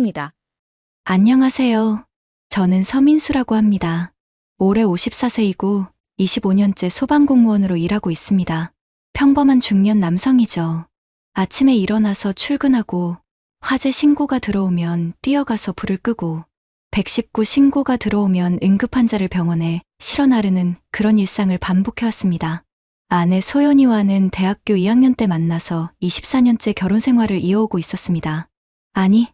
입니다. 안녕하세요. 저는 서민수라고 합니다. 올해 54세이고 25년째 소방공무원으로 일하고 있습니다. 평범한 중년 남성이죠. 아침에 일어나서 출근하고 화재 신고가 들어오면 뛰어가서 불을 끄고 119 신고가 들어오면 응급환자를 병원에 실어 나르는 그런 일상을 반복해왔습니다. 아내 소연이와는 대학교 2학년 때 만나서 24년째 결혼 생활을 이어오고 있었습니다. 아니,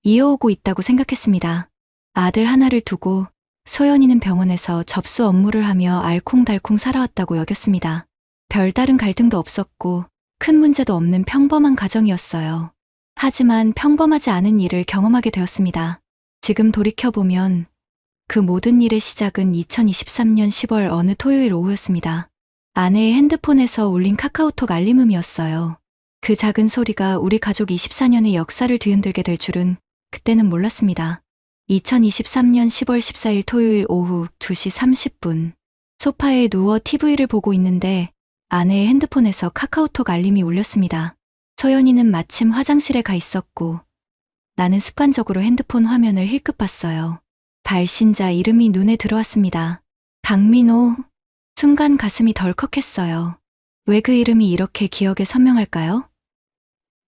이어오고 있다고 생각했습니다. 아들 하나를 두고 소연이는 병원에서 접수 업무를 하며 알콩달콩 살아왔다고 여겼습니다. 별다른 갈등도 없었고 큰 문제도 없는 평범한 가정이었어요. 하지만 평범하지 않은 일을 경험하게 되었습니다. 지금 돌이켜보면 그 모든 일의 시작은 2023년 10월 어느 토요일 오후였습니다. 아내의 핸드폰에서 울린 카카오톡 알림음이었어요. 그 작은 소리가 우리 가족 24년의 역사를 뒤흔들게 될 줄은 그때는 몰랐습니다. 2023년 10월 14일 토요일 오후 2시 30분. 소파에 누워 TV를 보고 있는데 아내의 핸드폰에서 카카오톡 알림이 울렸습니다. 소연이는 마침 화장실에 가 있었고 나는 습관적으로 핸드폰 화면을 힐끗 봤어요. 발신자 이름이 눈에 들어왔습니다. 강민호. 순간 가슴이 덜컥했어요. 왜 그 이름이 이렇게 기억에 선명할까요?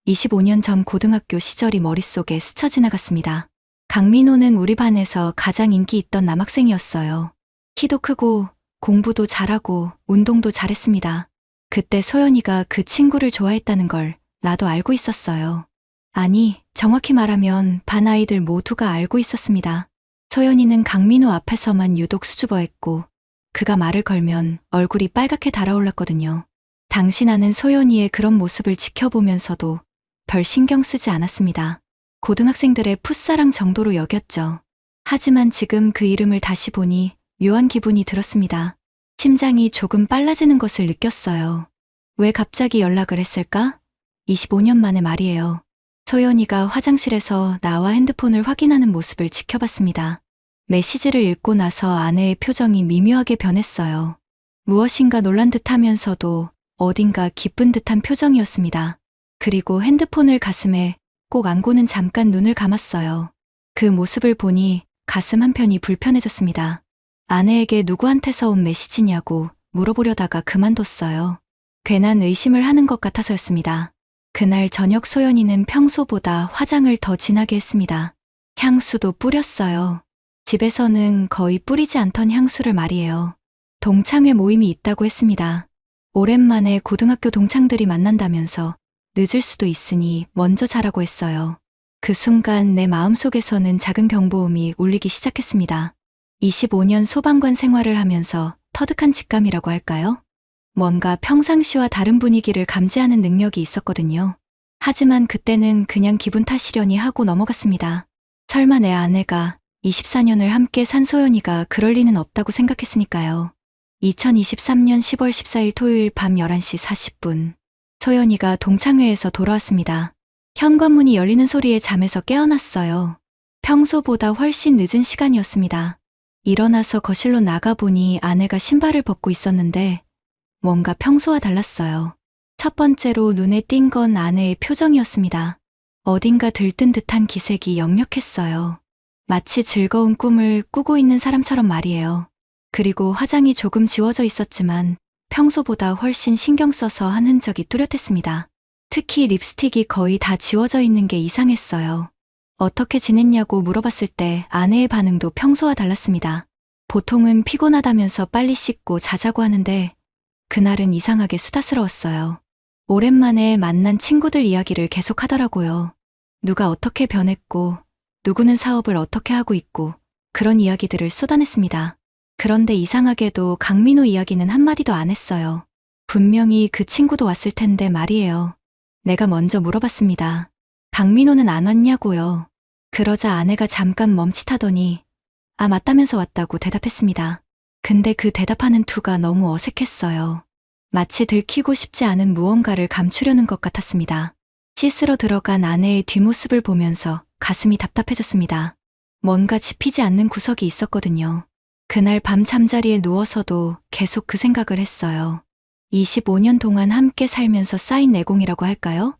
25년 전 고등학교 시절이 머릿속에 스쳐 지나갔습니다. 강민호는 우리 반에서 가장 인기 있던 남학생이었어요. 키도 크고 공부도 잘하고 운동도 잘했습니다. 그때 소연이가 그 친구를 좋아했다는 걸 나도 알고 있었어요. 아니, 정확히 말하면 반 아이들 모두가 알고 있었습니다. 소연이는 강민호 앞에서만 유독 수줍어했고 그가 말을 걸면 얼굴이 빨갛게 달아올랐거든요. 당시 나는 소연이의 그런 모습을 지켜보면서도 별 신경 쓰지 않았습니다. 고등학생들의 풋사랑 정도로 여겼죠. 하지만 지금 그 이름을 다시 보니 묘한 기분이 들었습니다. 심장이 조금 빨라지는 것을 느꼈어요. 왜 갑자기 연락을 했을까? 25년 만에 말이에요. 소연이가 화장실에서 나와 핸드폰을 확인하는 모습을 지켜봤습니다. 메시지를 읽고 나서 아내의 표정이 미묘하게 변했어요. 무엇인가 놀란 듯하면서도 어딘가 기쁜 듯한 표정이었습니다. 그리고 핸드폰을 가슴에 꼭 안고는 잠깐 눈을 감았어요. 그 모습을 보니 가슴 한편이 불편해졌습니다. 아내에게 누구한테서 온 메시지냐고 물어보려다가 그만뒀어요. 괜한 의심을 하는 것 같아서였습니다. 그날 저녁 소연이는 평소보다 화장을 더 진하게 했습니다. 향수도 뿌렸어요. 집에서는 거의 뿌리지 않던 향수를 말이에요. 동창회 모임이 있다고 했습니다. 오랜만에 고등학교 동창들이 만난다면서 늦을 수도 있으니 먼저 자라고 했어요. 그 순간 내 마음속에서는 작은 경보음이 울리기 시작했습니다. 25년 소방관 생활을 하면서 터득한 직감이라고 할까요? 뭔가 평상시와 다른 분위기를 감지하는 능력이 있었거든요. 하지만 그때는 그냥 기분 탓이려니 하고 넘어갔습니다. 설마 내 아내가 24년을 함께 산 소연이가 그럴 리는 없다고 생각했으니까요. 2023년 10월 14일 토요일 밤 11시 40분. 소연이가 동창회에서 돌아왔습니다. 현관문이 열리는 소리에 잠에서 깨어났어요. 평소보다 훨씬 늦은 시간이었습니다. 일어나서 거실로 나가보니 아내가 신발을 벗고 있었는데 뭔가 평소와 달랐어요. 첫 번째로 눈에 띈 건 아내의 표정이었습니다. 어딘가 들뜬 듯한 기색이 역력했어요. 마치 즐거운 꿈을 꾸고 있는 사람처럼 말이에요. 그리고 화장이 조금 지워져 있었지만 평소보다 훨씬 신경 써서 한 흔적이 뚜렷했습니다. 특히 립스틱이 거의 다 지워져 있는 게 이상했어요. 어떻게 지냈냐고 물어봤을 때 아내의 반응도 평소와 달랐습니다. 보통은 피곤하다면서 빨리 씻고 자자고 하는데 그날은 이상하게 수다스러웠어요. 오랜만에 만난 친구들 이야기를 계속 하더라고요. 누가 어떻게 변했고 누구는 사업을 어떻게 하고 있고 그런 이야기들을 쏟아냈습니다. 그런데 이상하게도 강민호 이야기는 한마디도 안 했어요. 분명히 그 친구도 왔을 텐데 말이에요. 내가 먼저 물어봤습니다. 강민호는 안 왔냐고요. 그러자 아내가 잠깐 멈칫하더니 아 맞다면서 왔다고 대답했습니다. 근데 그 대답하는 투가 너무 어색했어요. 마치 들키고 싶지 않은 무언가를 감추려는 것 같았습니다. 씻으러 들어간 아내의 뒷모습을 보면서 가슴이 답답해졌습니다. 뭔가 짚히지 않는 구석이 있었거든요. 그날 밤 잠자리에 누워서도 계속 그 생각을 했어요. 25년 동안 함께 살면서 쌓인 내공이라고 할까요?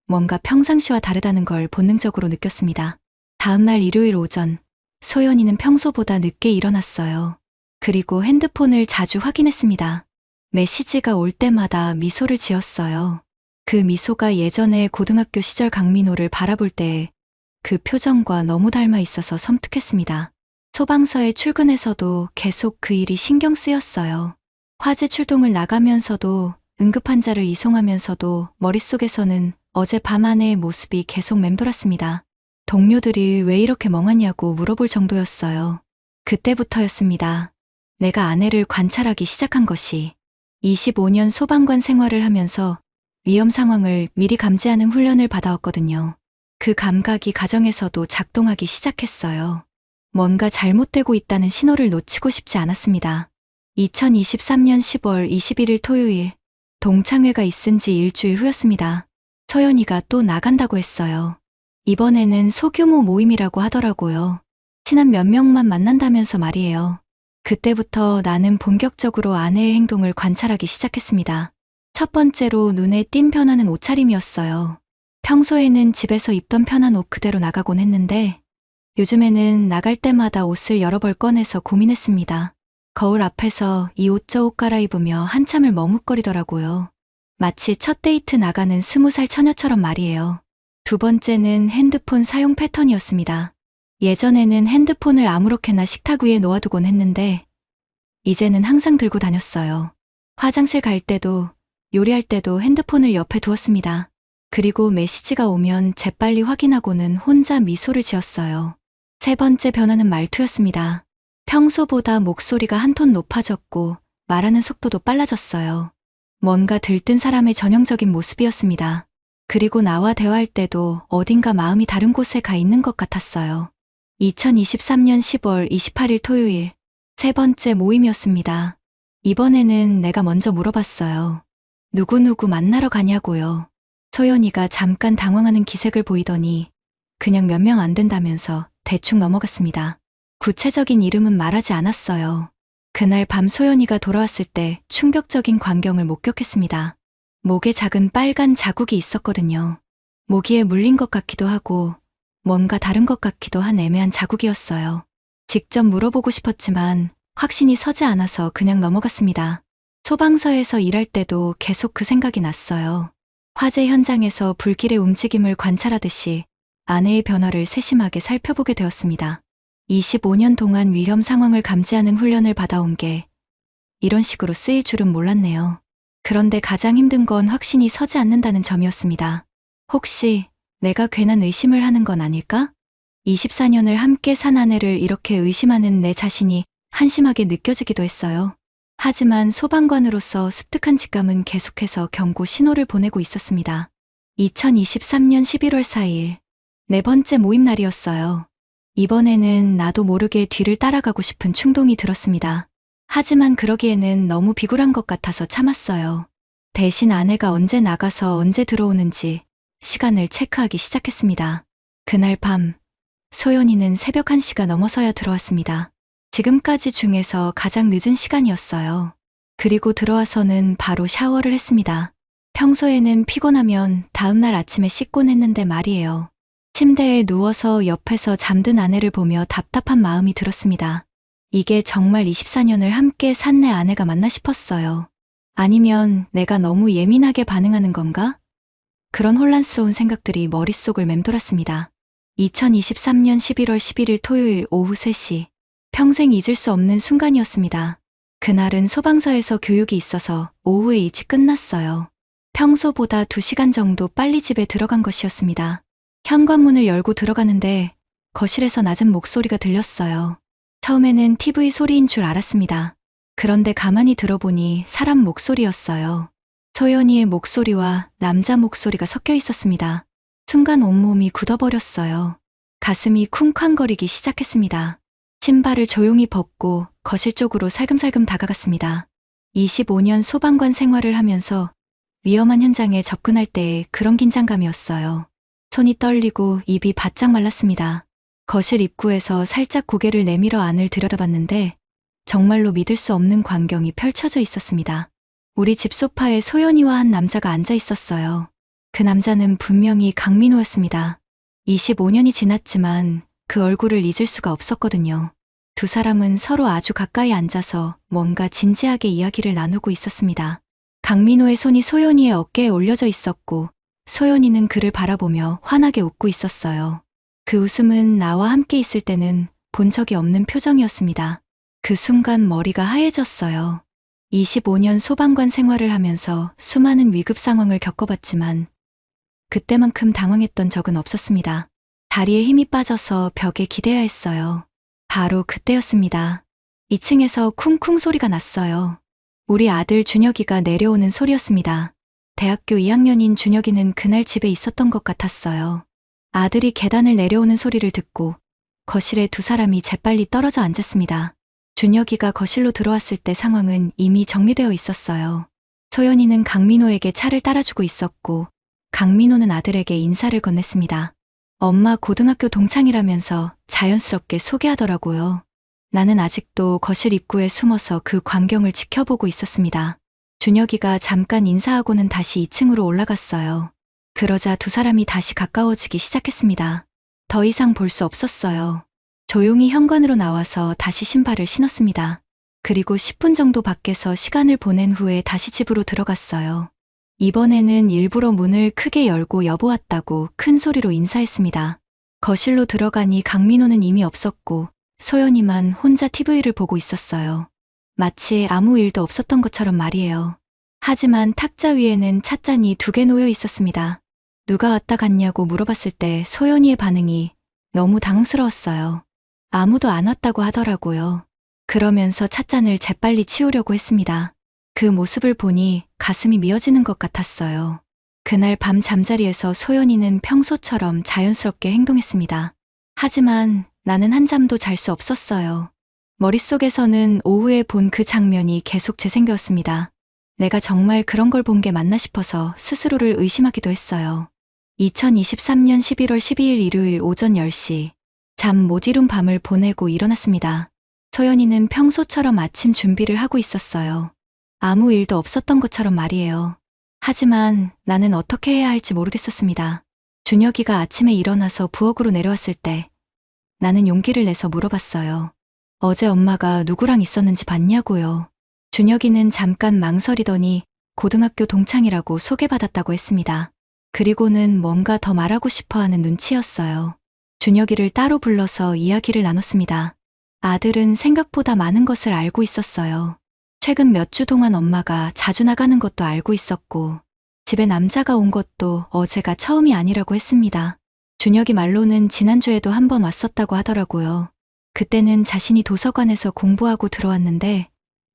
뭔가 평상시와 다르다는 걸 본능적으로 느꼈습니다. 다음날 일요일 오전, 소연이는 평소보다 늦게 일어났어요. 그리고 핸드폰을 자주 확인했습니다. 메시지가 올 때마다 미소를 지었어요. 그 미소가 예전에 고등학교 시절 강민호를 바라볼 때의 그 표정과 너무 닮아 있어서 섬뜩했습니다. 소방서에 출근해서도 계속 그 일이 신경 쓰였어요. 화재 출동을 나가면서도 응급환자를 이송하면서도 머릿속에서는 어제 밤 아내의 모습이 계속 맴돌았습니다. 동료들이 왜 이렇게 멍하냐고 물어볼 정도였어요. 그때부터였습니다. 내가 아내를 관찰하기 시작한 것이. 25년 소방관 생활을 하면서 위험 상황을 미리 감지하는 훈련을 받아왔거든요. 그 감각이 가정에서도 작동하기 시작했어요. 뭔가 잘못되고 있다는 신호를 놓치고 싶지 않았습니다. 2023년 10월 21일 토요일, 동창회가 있은 지 일주일 후였습니다. 소연이가 또 나간다고 했어요. 이번에는 소규모 모임이라고 하더라고요. 친한 몇 명만 만난다면서 말이에요. 그때부터 나는 본격적으로 아내의 행동을 관찰하기 시작했습니다. 첫 번째로 눈에 띈 변화는 옷차림이었어요. 평소에는 집에서 입던 편한 옷 그대로 나가곤 했는데 요즘에는 나갈 때마다 옷을 여러 벌 꺼내서 고민했습니다. 거울 앞에서 이 옷 저 옷 갈아입으며 한참을 머뭇거리더라고요. 마치 첫 데이트 나가는 20살 처녀처럼 말이에요. 두 번째는 핸드폰 사용 패턴이었습니다. 예전에는 핸드폰을 아무렇게나 식탁 위에 놓아두곤 했는데 이제는 항상 들고 다녔어요. 화장실 갈 때도 요리할 때도 핸드폰을 옆에 두었습니다. 그리고 메시지가 오면 재빨리 확인하고는 혼자 미소를 지었어요. 세 번째 변화는 말투였습니다. 평소보다 목소리가 한 톤 높아졌고 말하는 속도도 빨라졌어요. 뭔가 들뜬 사람의 전형적인 모습이었습니다. 그리고 나와 대화할 때도 어딘가 마음이 다른 곳에 가 있는 것 같았어요. 2023년 10월 28일 토요일, 세 번째 모임이었습니다. 이번에는 내가 먼저 물어봤어요. 누구누구 만나러 가냐고요. 소연이가 잠깐 당황하는 기색을 보이더니 그냥 몇 명 안 된다면서 대충 넘어갔습니다. 구체적인 이름은 말하지 않았어요. 그날 밤 소연이가 돌아왔을 때 충격적인 광경을 목격했습니다. 목에 작은 빨간 자국이 있었거든요. 모기에 물린 것 같기도 하고 뭔가 다른 것 같기도 한 애매한 자국이었어요. 직접 물어보고 싶었지만 확신이 서지 않아서 그냥 넘어갔습니다. 소방서에서 일할 때도 계속 그 생각이 났어요. 화재 현장에서 불길의 움직임을 관찰하듯이 아내의 변화를 세심하게 살펴보게 되었습니다. 25년 동안 위험 상황을 감지하는 훈련을 받아온 게 이런 식으로 쓰일 줄은 몰랐네요. 그런데 가장 힘든 건 확신이 서지 않는다는 점이었습니다. 혹시 내가 괜한 의심을 하는 건 아닐까? 24년을 함께 산 아내를 이렇게 의심하는 내 자신이 한심하게 느껴지기도 했어요. 하지만 소방관으로서 습득한 직감은 계속해서 경고 신호를 보내고 있었습니다. 2023년 11월 4일, 네 번째 모임 날이었어요. 이번에는 나도 모르게 뒤를 따라가고 싶은 충동이 들었습니다. 하지만 그러기에는 너무 비굴한 것 같아서 참았어요. 대신 아내가 언제 나가서 언제 들어오는지 시간을 체크하기 시작했습니다. 그날 밤, 소연이는 새벽 1시가 넘어서야 들어왔습니다. 지금까지 중에서 가장 늦은 시간이었어요. 그리고 들어와서는 바로 샤워를 했습니다. 평소에는 피곤하면 다음날 아침에 씻곤 했는데 말이에요. 침대에 누워서 옆에서 잠든 아내를 보며 답답한 마음이 들었습니다. 이게 정말 24년을 함께 산 내 아내가 맞나 싶었어요. 아니면 내가 너무 예민하게 반응하는 건가? 그런 혼란스러운 생각들이 머릿속을 맴돌았습니다. 2023년 11월 11일 토요일 오후 3시. 평생 잊을 수 없는 순간이었습니다. 그날은 소방서에서 교육이 있어서 오후에 일찍 끝났어요. 평소보다 2시간 정도 빨리 집에 들어간 것이었습니다. 현관문을 열고 들어가는데 거실에서 낮은 목소리가 들렸어요. 처음에는 TV 소리인 줄 알았습니다. 그런데 가만히 들어보니 사람 목소리였어요. 소연이의 목소리와 남자 목소리가 섞여 있었습니다. 순간 온몸이 굳어버렸어요. 가슴이 쿵쾅거리기 시작했습니다. 신발을 조용히 벗고 거실 쪽으로 살금살금 다가갔습니다. 25년 소방관 생활을 하면서 위험한 현장에 접근할 때의 그런 긴장감이었어요. 손이 떨리고 입이 바짝 말랐습니다. 거실 입구에서 살짝 고개를 내밀어 안을 들여다봤는데 정말로 믿을 수 없는 광경이 펼쳐져 있었습니다. 우리 집 소파에 소연이와 한 남자가 앉아 있었어요. 그 남자는 분명히 강민호였습니다. 25년이 지났지만 그 얼굴을 잊을 수가 없었거든요. 두 사람은 서로 아주 가까이 앉아서 뭔가 진지하게 이야기를 나누고 있었습니다. 강민호의 손이 소연이의 어깨에 올려져 있었고 소연이는 그를 바라보며 환하게 웃고 있었어요. 그 웃음은 나와 함께 있을 때는 본 적이 없는 표정이었습니다. 그 순간 머리가 하얘졌어요. 25년 소방관 생활을 하면서 수많은 위급 상황을 겪어봤지만 그때만큼 당황했던 적은 없었습니다. 다리에 힘이 빠져서 벽에 기대야 했어요. 바로 그때였습니다. 2층에서 쿵쿵 소리가 났어요. 우리 아들 준혁이가 내려오는 소리였습니다. 대학교 2학년인 준혁이는 그날 집에 있었던 것 같았어요. 아들이 계단을 내려오는 소리를 듣고 거실에 두 사람이 재빨리 떨어져 앉았습니다. 준혁이가 거실로 들어왔을 때 상황은 이미 정리되어 있었어요. 소연이는 강민호에게 차를 따라주고 있었고 강민호는 아들에게 인사를 건넸습니다. 엄마 고등학교 동창이라면서 자연스럽게 소개하더라고요. 나는 아직도 거실 입구에 숨어서 그 광경을 지켜보고 있었습니다. 준혁이가 잠깐 인사하고는 다시 2층으로 올라갔어요. 그러자 두 사람이 다시 가까워지기 시작했습니다. 더 이상 볼 수 없었어요. 조용히 현관으로 나와서 다시 신발을 신었습니다. 그리고 10분 정도 밖에서 시간을 보낸 후에 다시 집으로 들어갔어요. 이번에는 일부러 문을 크게 열고 여보 왔다고 큰 소리로 인사했습니다. 거실로 들어가니 강민호는 이미 없었고 소연이만 혼자 TV를 보고 있었어요. 마치 아무 일도 없었던 것처럼 말이에요. 하지만 탁자 위에는 찻잔이 2개 놓여 있었습니다. 누가 왔다 갔냐고 물어봤을 때 소연이의 반응이 너무 당황스러웠어요. 아무도 안 왔다고 하더라고요. 그러면서 찻잔을 재빨리 치우려고 했습니다. 그 모습을 보니 가슴이 미어지는 것 같았어요. 그날 밤 잠자리에서 소연이는 평소처럼 자연스럽게 행동했습니다. 하지만 나는 한잠도 잘 수 없었어요. 머릿속에서는 오후에 본 그 장면이 계속 재생겼습니다. 내가 정말 그런 걸 본 게 맞나 싶어서 스스로를 의심하기도 했어요. 2023년 11월 12일 일요일 오전 10시. 잠 못 이룬 밤을 보내고 일어났습니다. 소연이는 평소처럼 아침 준비를 하고 있었어요. 아무 일도 없었던 것처럼 말이에요. 하지만 나는 어떻게 해야 할지 모르겠었습니다. 준혁이가 아침에 일어나서 부엌으로 내려왔을 때 나는 용기를 내서 물어봤어요. 어제 엄마가 누구랑 있었는지 봤냐고요. 준혁이는 잠깐 망설이더니 고등학교 동창이라고 소개받았다고 했습니다. 그리고는 뭔가 더 말하고 싶어 하는 눈치였어요. 준혁이를 따로 불러서 이야기를 나눴습니다. 아들은 생각보다 많은 것을 알고 있었어요. 최근 몇 주 동안 엄마가 자주 나가는 것도 알고 있었고 집에 남자가 온 것도 어제가 처음이 아니라고 했습니다. 준혁이 말로는 지난주에도 한 번 왔었다고 하더라고요. 그때는 자신이 도서관에서 공부하고 들어왔는데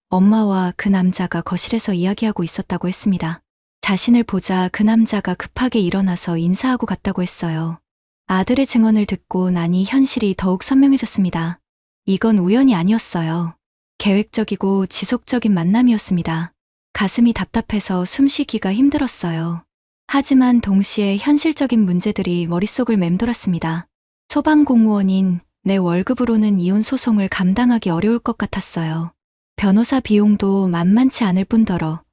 엄마와 그 남자가 거실에서 이야기하고 있었다고 했습니다. 자신을 보자 그 남자가 급하게 일어나서 인사하고 갔다고 했어요. 아들의 증언을 듣고 나니 현실이 더욱 선명해졌습니다. 이건 우연이 아니었어요. 계획적이고 지속적인 만남이었습니다. 가슴이 답답해서 숨쉬기가 힘들었어요. 하지만 동시에 현실적인 문제들이 머릿속을 맴돌았습니다. 소방공무원인 내 월급으로는 이혼 소송을 감당하기 어려울 것 같았어요. 변호사 비용도 만만치 않을 뿐더러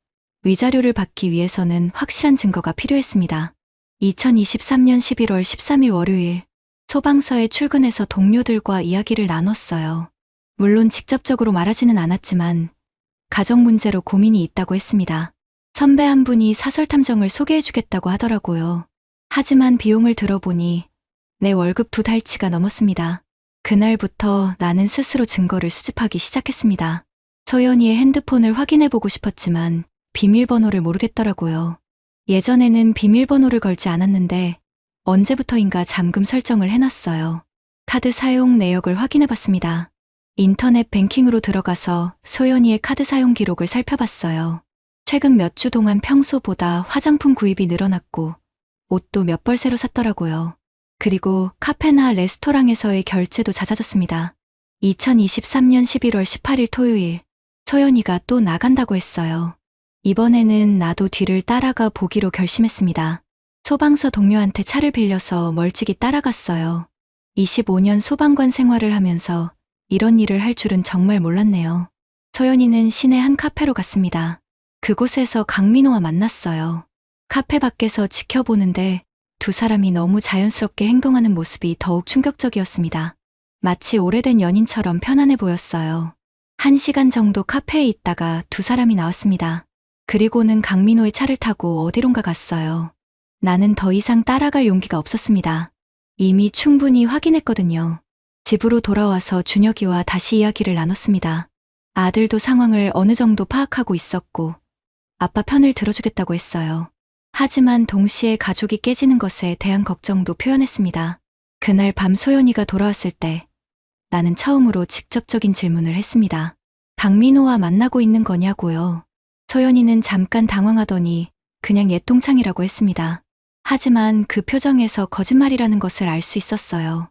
위자료를 받기 위해서는 확실한 증거가 필요했습니다. 2023년 11월 13일 월요일, 소방서에 출근해서 동료들과 이야기를 나눴어요. 물론 직접적으로 말하지는 않았지만 가정 문제로 고민이 있다고 했습니다. 선배 한 분이 사설 탐정을 소개해주겠다고 하더라고요. 하지만 비용을 들어보니 내 월급 2달치가 넘었습니다. 그날부터 나는 스스로 증거를 수집하기 시작했습니다. 소연이의 핸드폰을 확인해보고 싶었지만 비밀번호를 모르겠더라고요. 예전에는 비밀번호를 걸지 않았는데 언제부터인가 잠금 설정을 해놨어요. 카드 사용 내역을 확인해봤습니다. 인터넷 뱅킹으로 들어가서 소연이의 카드 사용 기록을 살펴봤어요. 최근 몇 주 동안 평소보다 화장품 구입이 늘어났고 옷도 몇 벌 새로 샀더라고요. 그리고 카페나 레스토랑에서의 결제도 잦아졌습니다. 2023년 11월 18일 토요일, 소연이가 또 나간다고 했어요. 이번에는 나도 뒤를 따라가 보기로 결심했습니다. 소방서 동료한테 차를 빌려서 멀찍이 따라갔어요. 25년 소방관 생활을 하면서 이런 일을 할 줄은 정말 몰랐네요. 소연이는 시내 한 카페로 갔습니다. 그곳에서 강민호와 만났어요. 카페 밖에서 지켜보는데 두 사람이 너무 자연스럽게 행동하는 모습이 더욱 충격적이었습니다. 마치 오래된 연인처럼 편안해 보였어요. 1시간 정도 카페에 있다가 두 사람이 나왔습니다. 그리고는 강민호의 차를 타고 어디론가 갔어요. 나는 더 이상 따라갈 용기가 없었습니다. 이미 충분히 확인했거든요. 집으로 돌아와서 준혁이와 다시 이야기를 나눴습니다. 아들도 상황을 어느 정도 파악하고 있었고 아빠 편을 들어주겠다고 했어요. 하지만 동시에 가족이 깨지는 것에 대한 걱정도 표현했습니다. 그날 밤 소연이가 돌아왔을 때 나는 처음으로 직접적인 질문을 했습니다. 강민호와 만나고 있는 거냐고요. 소연이는 잠깐 당황하더니 그냥 옛동창이라고 했습니다. 하지만 그 표정에서 거짓말이라는 것을 알 수 있었어요.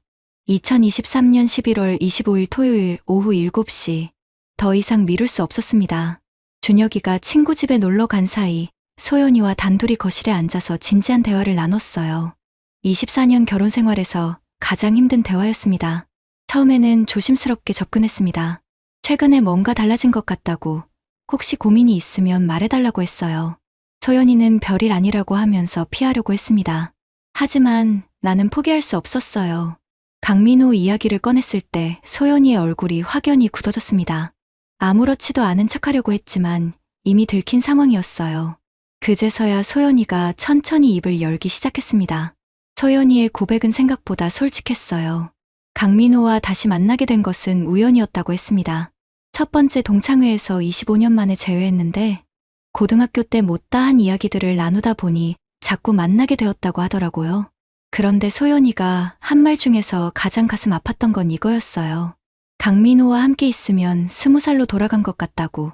2023년 11월 25일 토요일 오후 7시. 더 이상 미룰 수 없었습니다. 준혁이가 친구 집에 놀러 간 사이 소연이와 단둘이 거실에 앉아서 진지한 대화를 나눴어요. 24년 결혼 생활에서 가장 힘든 대화였습니다. 처음에는 조심스럽게 접근했습니다. 최근에 뭔가 달라진 것 같다고, 혹시 고민이 있으면 말해달라고 했어요. 소연이는 별일 아니라고 하면서 피하려고 했습니다. 하지만 나는 포기할 수 없었어요. 강민호 이야기를 꺼냈을 때 소연이의 얼굴이 확연히 굳어졌습니다. 아무렇지도 않은 척하려고 했지만 이미 들킨 상황이었어요. 그제서야 소연이가 천천히 입을 열기 시작했습니다. 소연이의 고백은 생각보다 솔직했어요. 강민호와 다시 만나게 된 것은 우연이었다고 했습니다. 첫 번째 동창회에서 25년 만에 재회했는데 고등학교 때 못다한 이야기들을 나누다 보니 자꾸 만나게 되었다고 하더라고요. 그런데 소연이가 한 말 중에서 가장 가슴 아팠던 건 이거였어요. 강민호와 함께 있으면 20살로 돌아간 것 같다고,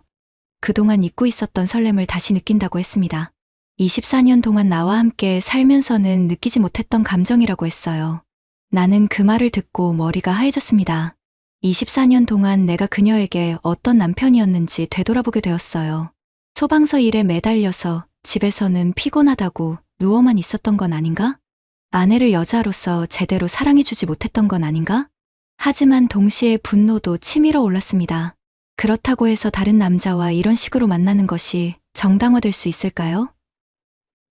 그동안 잊고 있었던 설렘을 다시 느낀다고 했습니다. 24년 동안 나와 함께 살면서는 느끼지 못했던 감정이라고 했어요. 나는 그 말을 듣고 머리가 하얘졌습니다. 24년 동안 내가 그녀에게 어떤 남편이었는지 되돌아보게 되었어요. 소방서 일에 매달려서 집에서는 피곤하다고 누워만 있었던 건 아닌가? 아내를 여자로서 제대로 사랑해주지 못했던 건 아닌가? 하지만 동시에 분노도 치밀어 올랐습니다. 그렇다고 해서 다른 남자와 이런 식으로 만나는 것이 정당화될 수 있을까요?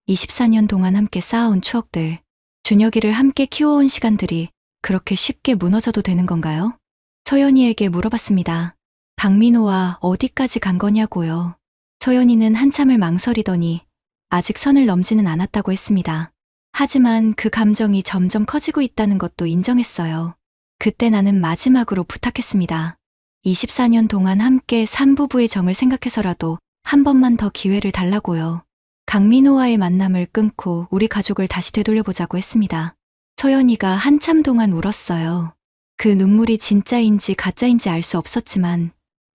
24년 동안 함께 쌓아온 추억들, 준혁이를 함께 키워온 시간들이 그렇게 쉽게 무너져도 되는 건가요? 소연이에게 물어봤습니다. 강민호와 어디까지 간 거냐고요. 소연이는 한참을 망설이더니 아직 선을 넘지는 않았다고 했습니다. 하지만 그 감정이 점점 커지고 있다는 것도 인정했어요. 그때 나는 마지막으로 부탁했습니다. 24년 동안 함께 산 부부의 정을 생각해서라도 한 번만 더 기회를 달라고요. 강민호와의 만남을 끊고 우리 가족을 다시 되돌려보자고 했습니다. 소연이가 한참 동안 울었어요. 그 눈물이 진짜인지 가짜인지 알 수 없었지만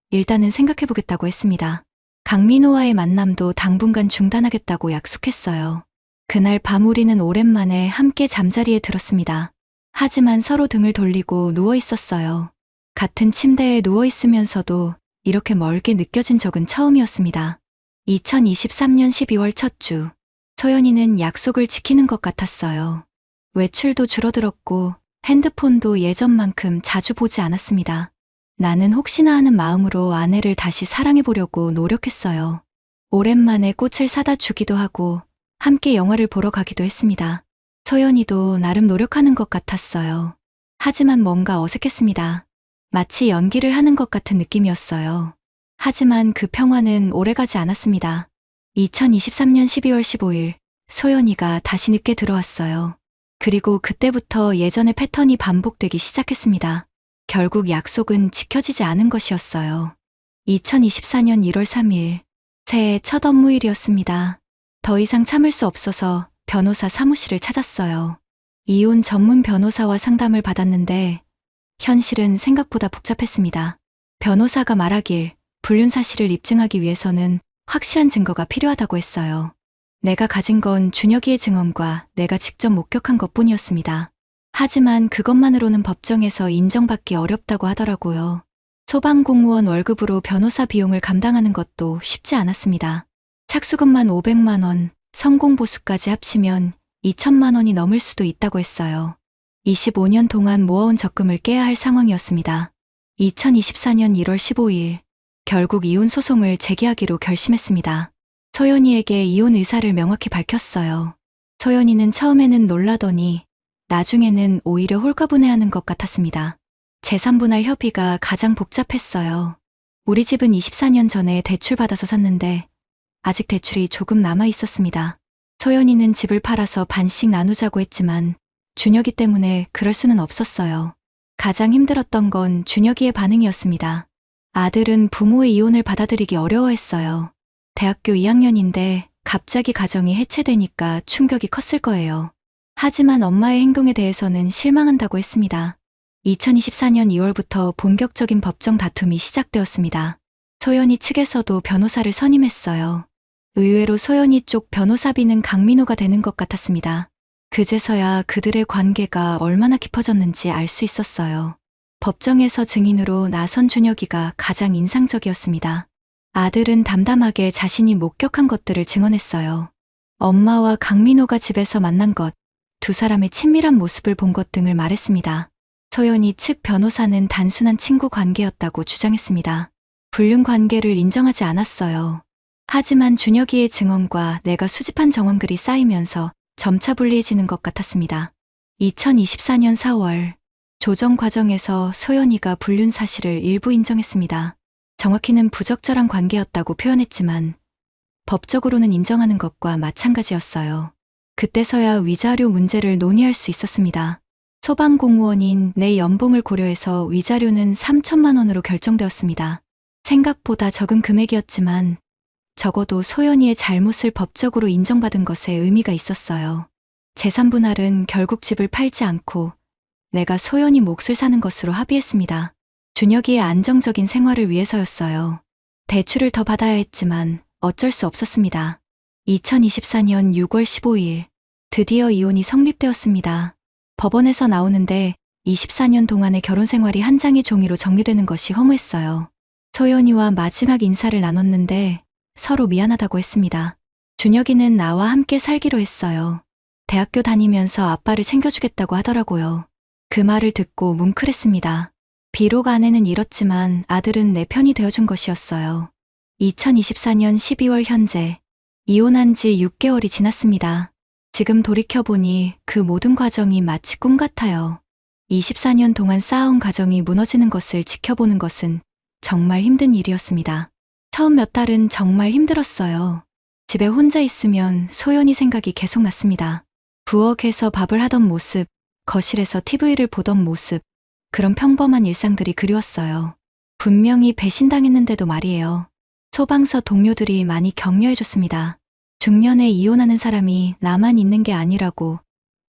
일단은 생각해보겠다고 했습니다. 강민호와의 만남도 당분간 중단하겠다고 약속했어요. 그날 밤 우리는 오랜만에 함께 잠자리에 들었습니다. 하지만 서로 등을 돌리고 누워 있었어요. 같은 침대에 누워 있으면서도 이렇게 멀게 느껴진 적은 처음이었습니다. 2023년 12월 첫 주, 소연이는 약속을 지키는 것 같았어요. 외출도 줄어들었고 핸드폰도 예전만큼 자주 보지 않았습니다. 나는 혹시나 하는 마음으로 아내를 다시 사랑해보려고 노력했어요. 오랜만에 꽃을 사다 주기도 하고 함께 영화를 보러 가기도 했습니다. 소연이도 나름 노력하는 것 같았어요. 하지만 뭔가 어색했습니다. 마치 연기를 하는 것 같은 느낌이었어요. 하지만 그 평화는 오래가지 않았습니다. 2023년 12월 15일, 소연이가 다시 늦게 들어왔어요. 그리고 그때부터 예전의 패턴이 반복되기 시작했습니다. 결국 약속은 지켜지지 않은 것이었어요. 2024년 1월 3일, 새해 첫 업무일이었습니다. 더 이상 참을 수 없어서 변호사 사무실을 찾았어요. 이혼 전문 변호사와 상담을 받았는데 현실은 생각보다 복잡했습니다. 변호사가 말하길 불륜 사실을 입증하기 위해서는 확실한 증거가 필요하다고 했어요. 내가 가진 건 준혁이의 증언과 내가 직접 목격한 것뿐이었습니다. 하지만 그것만으로는 법정에서 인정받기 어렵다고 하더라고요. 소방공무원 월급으로 변호사 비용을 감당하는 것도 쉽지 않았습니다. 착수금만 500만 원, 성공보수까지 합치면 2천만 원이 넘을 수도 있다고 했어요. 25년 동안 모아온 적금을 깨야 할 상황이었습니다. 2024년 1월 15일, 결국 이혼 소송을 제기하기로 결심했습니다. 소연이에게 이혼 의사를 명확히 밝혔어요. 소연이는 처음에는 놀라더니 나중에는 오히려 홀가분해하는 것 같았습니다. 재산분할 협의가 가장 복잡했어요. 우리 집은 24년 전에 대출받아서 샀는데 아직 대출이 조금 남아 있었습니다. 소연이는 집을 팔아서 반씩 나누자고 했지만 준혁이 때문에 그럴 수는 없었어요. 가장 힘들었던 건 준혁이의 반응이었습니다. 아들은 부모의 이혼을 받아들이기 어려워했어요. 대학교 2학년인데 갑자기 가정이 해체되니까 충격이 컸을 거예요. 하지만 엄마의 행동에 대해서는 실망한다고 했습니다. 2024년 2월부터 본격적인 법정 다툼이 시작되었습니다. 소연이 측에서도 변호사를 선임했어요. 의외로 소연이 쪽 변호사비는 강민호가 되는 것 같았습니다. 그제서야 그들의 관계가 얼마나 깊어졌는지 알 수 있었어요. 법정에서 증인으로 나선 준혁이가 가장 인상적이었습니다. 아들은 담담하게 자신이 목격한 것들을 증언했어요. 엄마와 강민호가 집에서 만난 것, 두 사람의 친밀한 모습을 본 것 등을 말했습니다. 소연이 측 변호사는 단순한 친구 관계였다고 주장했습니다. 불륜 관계를 인정하지 않았어요. 하지만 준혁이의 증언과 내가 수집한 정황들이 쌓이면서 점차 불리해지는 것 같았습니다. 2024년 4월, 조정 과정에서 소연이가 불륜 사실을 일부 인정했습니다. 정확히는 부적절한 관계였다고 표현했지만 법적으로는 인정하는 것과 마찬가지였어요. 그때서야 위자료 문제를 논의할 수 있었습니다. 소방공무원인 내 연봉을 고려해서 위자료는 3천만 원으로 결정되었습니다. 생각보다 적은 금액이었지만 적어도 소연이의 잘못을 법적으로 인정받은 것에 의미가 있었어요. 재산 분할은 결국 집을 팔지 않고 내가 소연이 몫을 사는 것으로 합의했습니다. 준혁이의 안정적인 생활을 위해서였어요. 대출을 더 받아야 했지만 어쩔 수 없었습니다. 2024년 6월 15일, 드디어 이혼이 성립되었습니다. 법원에서 나오는데 24년 동안의 결혼 생활이 한 장의 종이로 정리되는 것이 허무했어요. 소연이와 마지막 인사를 나눴는데 서로 미안하다고 했습니다. 준혁이는 나와 함께 살기로 했어요. 대학교 다니면서 아빠를 챙겨주겠다고 하더라고요. 그 말을 듣고 뭉클했습니다. 비록 아내는 잃었지만 아들은 내 편이 되어준 것이었어요. 2024년 12월 현재, 이혼한 지 6개월이 지났습니다. 지금 돌이켜보니 그 모든 과정이 마치 꿈 같아요. 24년 동안 쌓아온 가정이 무너지는 것을 지켜보는 것은 정말 힘든 일이었습니다. 처음 몇 달은 정말 힘들었어요. 집에 혼자 있으면 소연이 생각이 계속 났습니다. 부엌에서 밥을 하던 모습, 거실에서 TV를 보던 모습, 그런 평범한 일상들이 그리웠어요. 분명히 배신당했는데도 말이에요. 소방서 동료들이 많이 격려해줬습니다. 중년에 이혼하는 사람이 나만 있는 게 아니라고,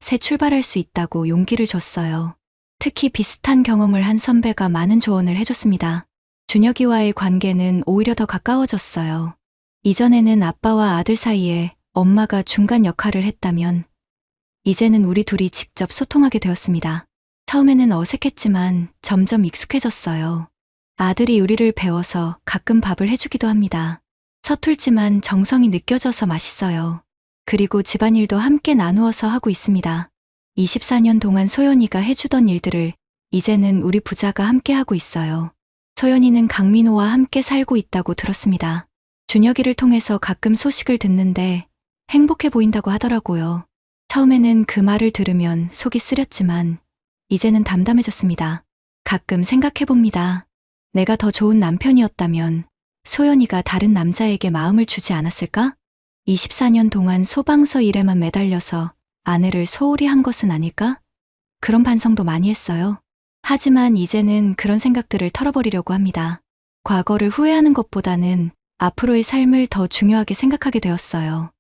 새 출발할 수 있다고 용기를 줬어요. 특히 비슷한 경험을 한 선배가 많은 조언을 해줬습니다. 준혁이와의 관계는 오히려 더 가까워졌어요. 이전에는 아빠와 아들 사이에 엄마가 중간 역할을 했다면 이제는 우리 둘이 직접 소통하게 되었습니다. 처음에는 어색했지만 점점 익숙해졌어요. 아들이 요리를 배워서 가끔 밥을 해주기도 합니다. 서툴지만 정성이 느껴져서 맛있어요. 그리고 집안일도 함께 나누어서 하고 있습니다. 24년 동안 소연이가 해주던 일들을 이제는 우리 부자가 함께 하고 있어요. 소연이는 강민호와 함께 살고 있다고 들었습니다. 준혁이를 통해서 가끔 소식을 듣는데 행복해 보인다고 하더라고요. 처음에는 그 말을 들으면 속이 쓰렸지만 이제는 담담해졌습니다. 가끔 생각해봅니다. 내가 더 좋은 남편이었다면 소연이가 다른 남자에게 마음을 주지 않았을까? 24년 동안 소방서 일에만 매달려서 아내를 소홀히 한 것은 아닐까? 그런 반성도 많이 했어요. 하지만 이제는 그런 생각들을 털어버리려고 합니다. 과거를 후회하는 것보다는 앞으로의 삶을 더 중요하게 생각하게 되었어요.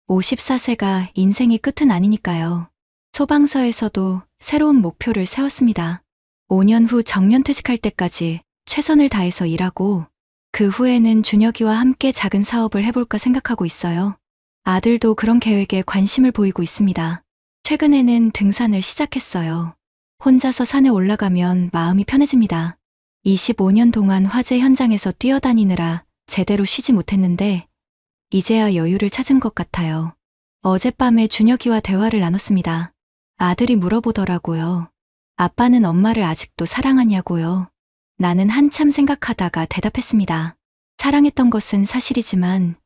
54세가 인생의 끝은 아니니까요. 소방서에서도 새로운 목표를 세웠습니다. 5년 후 정년퇴직할 때까지 최선을 다해서 일하고 그 후에는 준혁이와 함께 작은 사업을 해볼까 생각하고 있어요. 아들도 그런 계획에 관심을 보이고 있습니다. 최근에는 등산을 시작했어요. 혼자서 산에 올라가면 마음이 편해집니다. 25년 동안 화재 현장에서 뛰어다니느라 제대로 쉬지 못했는데 이제야 여유를 찾은 것 같아요. 어젯밤에 준혁이와 대화를 나눴습니다. 아들이 물어보더라고요. 아빠는 엄마를 아직도 사랑하냐고요. 나는 한참 생각하다가 대답했습니다. 사랑했던 것은 사실이지만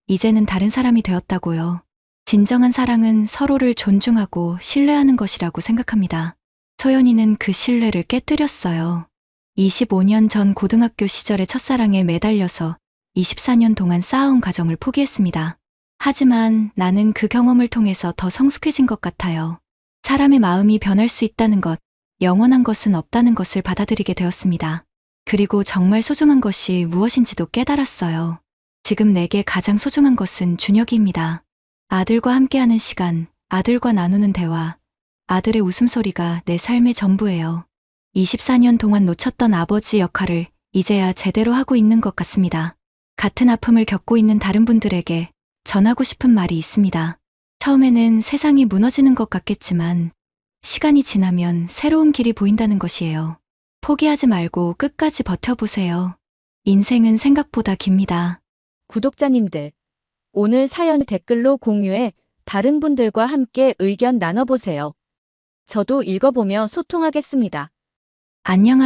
이제는 다른 사람이 되었다고요. 진정한 사랑은 서로를 존중하고 신뢰하는 것이라고 생각합니다. 소연이는 그 신뢰를 깨뜨렸어요. 25년 전 고등학교 시절의 첫사랑에 매달려서 24년 동안 쌓아온 가정을 포기했습니다. 하지만 나는 그 경험을 통해서 더 성숙해진 것 같아요. 사람의 마음이 변할 수 있다는 것, 영원한 것은 없다는 것을 받아들이게 되었습니다. 그리고 정말 소중한 것이 무엇인지도 깨달았어요. 지금 내게 가장 소중한 것은 준혁이입니다. 아들과 함께하는 시간, 아들과 나누는 대화, 아들의 웃음소리가 내 삶의 전부예요. 24년 동안 놓쳤던 아버지 역할을 이제야 제대로 하고 있는 것 같습니다. 같은 아픔을 겪고 있는 다른 분들에게 전하고 싶은 말이 있습니다. 처음에는 세상이 무너지는 것 같겠지만 시간이 지나면 새로운 길이 보인다는 것이에요. 포기하지 말고 끝까지 버텨보세요. 인생은 생각보다 깁니다. 구독자님들, 오늘 사연 댓글로 공유해 다른 분들과 함께 의견 나눠보세요. 저도 읽어보며 소통하겠습니다. 안녕하세요.